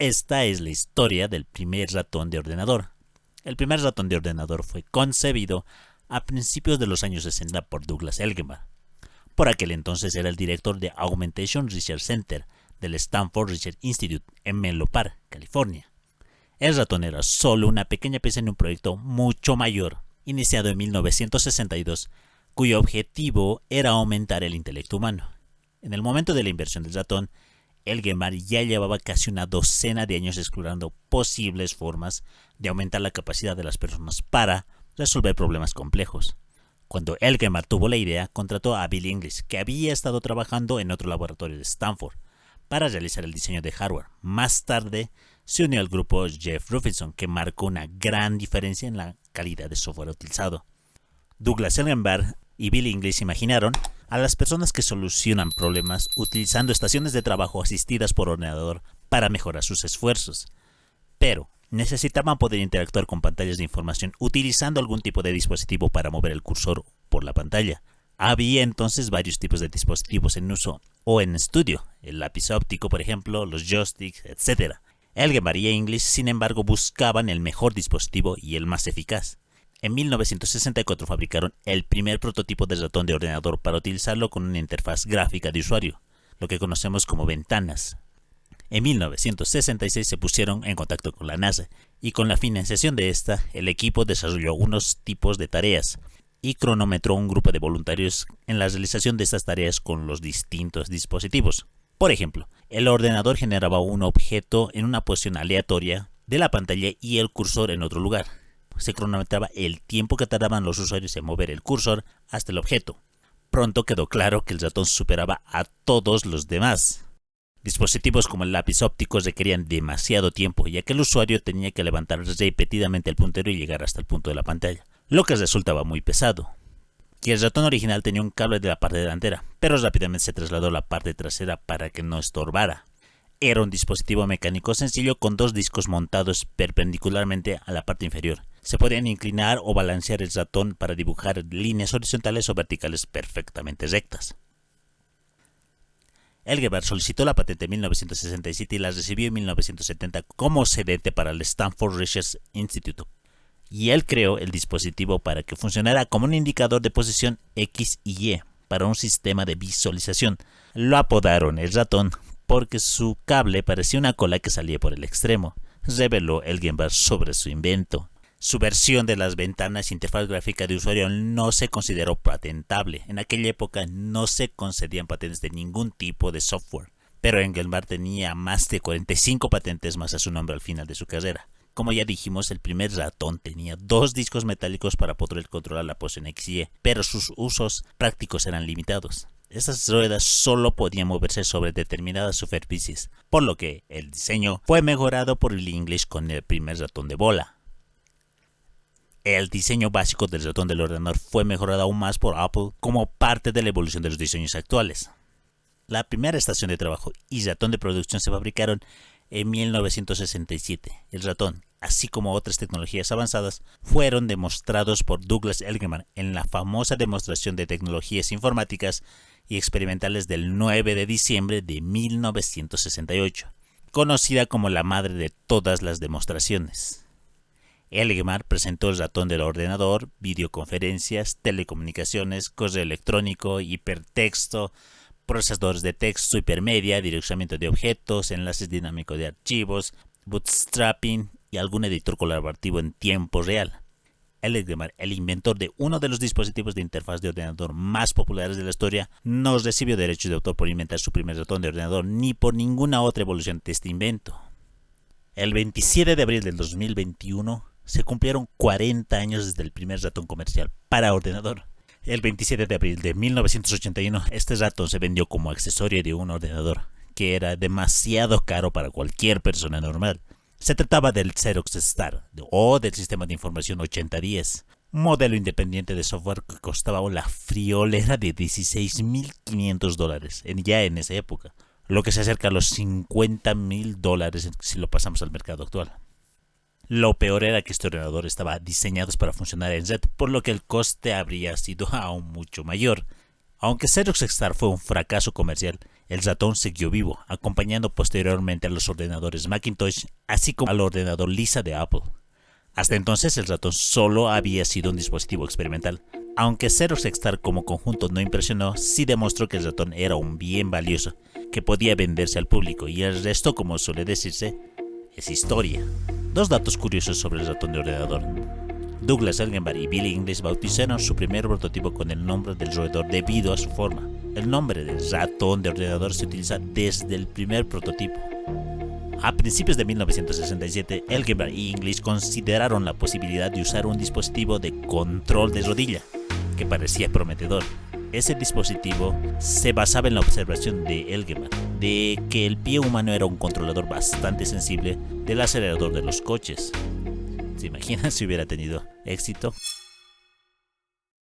Esta es la historia del primer ratón de ordenador. El primer ratón de ordenador fue concebido a principios de los años 60 por Douglas Elgemar. Por aquel entonces era el director de Augmentation Research Center del Stanford Research Institute en Menlo Park, California. El ratón era solo una pequeña pieza en un proyecto mucho mayor, iniciado en 1962, cuyo objetivo era aumentar el intelecto humano. En el momento de la inversión del ratón, Elgemar ya llevaba casi una docena de años explorando posibles formas de aumentar la capacidad de las personas para resolver problemas complejos. Cuando Elgemar tuvo la idea, contrató a Bill English, que había estado trabajando en otro laboratorio de Stanford, para realizar el diseño de hardware. Más tarde, se unió al grupo Jeff Ruffinson, que marcó una gran diferencia en la calidad de software utilizado. Douglas Elgemar y Bill English imaginaron a las personas que solucionan problemas utilizando estaciones de trabajo asistidas por ordenador para mejorar sus esfuerzos. Pero necesitaban poder interactuar con pantallas de información utilizando algún tipo de dispositivo para mover el cursor por la pantalla. Había entonces varios tipos de dispositivos en uso o en estudio, el lápiz óptico por ejemplo, los joysticks, etc. Elgemar y English, sin embargo, buscaban el mejor dispositivo y el más eficaz. En 1964 fabricaron el primer prototipo de ratón de ordenador para utilizarlo con una interfaz gráfica de usuario, lo que conocemos como ventanas. En 1966 se pusieron en contacto con la NASA y con la financiación de esta, el equipo desarrolló unos tipos de tareas y cronometró un grupo de voluntarios en la realización de estas tareas con los distintos dispositivos. Por ejemplo, el ordenador generaba un objeto en una posición aleatoria de la pantalla y el cursor en otro lugar. Se cronometraba el tiempo que tardaban los usuarios en mover el cursor hasta el objeto. Pronto quedó claro que el ratón superaba a todos los demás. Dispositivos como el lápiz óptico requerían demasiado tiempo, ya que el usuario tenía que levantar repetidamente el puntero y llegar hasta el punto de la pantalla, lo que resultaba muy pesado. Y el ratón original tenía un cable de la parte delantera, pero rápidamente se trasladó a la parte trasera para que no estorbara. Era un dispositivo mecánico sencillo con dos discos montados perpendicularmente a la parte inferior. Se podían inclinar o balancear el ratón para dibujar líneas horizontales o verticales perfectamente rectas. Elgemar solicitó la patente en 1967 y la recibió en 1970 como cedente para el Stanford Research Institute. Y él creó el dispositivo para que funcionara como un indicador de posición X y Y para un sistema de visualización. Lo apodaron el ratón porque su cable parecía una cola que salía por el extremo, reveló Elgemar sobre su invento. Su versión de las ventanas interfaz gráfica de usuario no se consideró patentable. En aquella época no se concedían patentes de ningún tipo de software, pero Elgemar tenía más de 45 patentes más a su nombre al final de su carrera. Como ya dijimos, el primer ratón tenía dos discos metálicos para poder controlar la posición X y Y, pero sus usos prácticos eran limitados. Estas ruedas solo podían moverse sobre determinadas superficies, por lo que el diseño fue mejorado por el English con el primer ratón de bola. El diseño básico del ratón del ordenador fue mejorado aún más por Apple como parte de la evolución de los diseños actuales. La primera estación de trabajo y ratón de producción se fabricaron en 1967. El ratón, así como otras tecnologías avanzadas, fueron demostrados por Douglas Elgemar en la famosa demostración de tecnologías informáticas y experimentales del 9 de diciembre de 1968, conocida como la madre de todas las demostraciones. Elgemar presentó el ratón del ordenador, videoconferencias, telecomunicaciones, correo electrónico, hipertexto, procesadores de texto, hipermedia, direccionamiento de objetos, enlaces dinámicos de archivos, bootstrapping y algún editor colaborativo en tiempo real. Elgemar, el inventor de uno de los dispositivos de interfaz de ordenador más populares de la historia, no recibió derechos de autor por inventar su primer ratón de ordenador ni por ninguna otra evolución de este invento. El 27 de abril del 2021 se cumplieron 40 años desde el primer ratón comercial para ordenador. El 27 de abril de 1981, este ratón se vendió como accesorio de un ordenador, que era demasiado caro para cualquier persona normal. Se trataba del Xerox Star o del sistema de información 8010, un modelo independiente de software que costaba la friolera de $16,500 ya en esa época, lo que se acerca a los $50,000 si lo pasamos al mercado actual. Lo peor era que este ordenador estaba diseñado para funcionar en red, por lo que el coste habría sido aún mucho mayor. Aunque Xerox Star fue un fracaso comercial, El ratón siguió vivo, acompañando posteriormente a los ordenadores Macintosh, así como al ordenador Lisa de Apple. Hasta entonces el ratón solo había sido un dispositivo experimental. Aunque Xerox Star como conjunto no impresionó, sí demostró que el ratón era un bien valioso, que podía venderse al público, y el resto, como suele decirse, es historia. Dos datos curiosos sobre el ratón de ordenador. Douglas Elgenbar y Billy English bautizaron su primer prototipo con el nombre del roedor debido a su forma. El nombre de ratón de ordenador se utiliza desde el primer prototipo. A principios de 1967, Elgenbar y English consideraron la posibilidad de usar un dispositivo de control de rodilla, que parecía prometedor. Ese dispositivo se basaba en la observación de Elgenbar de que el pie humano era un controlador bastante sensible del acelerador de los coches. ¿Se imaginan si hubiera tenido éxito?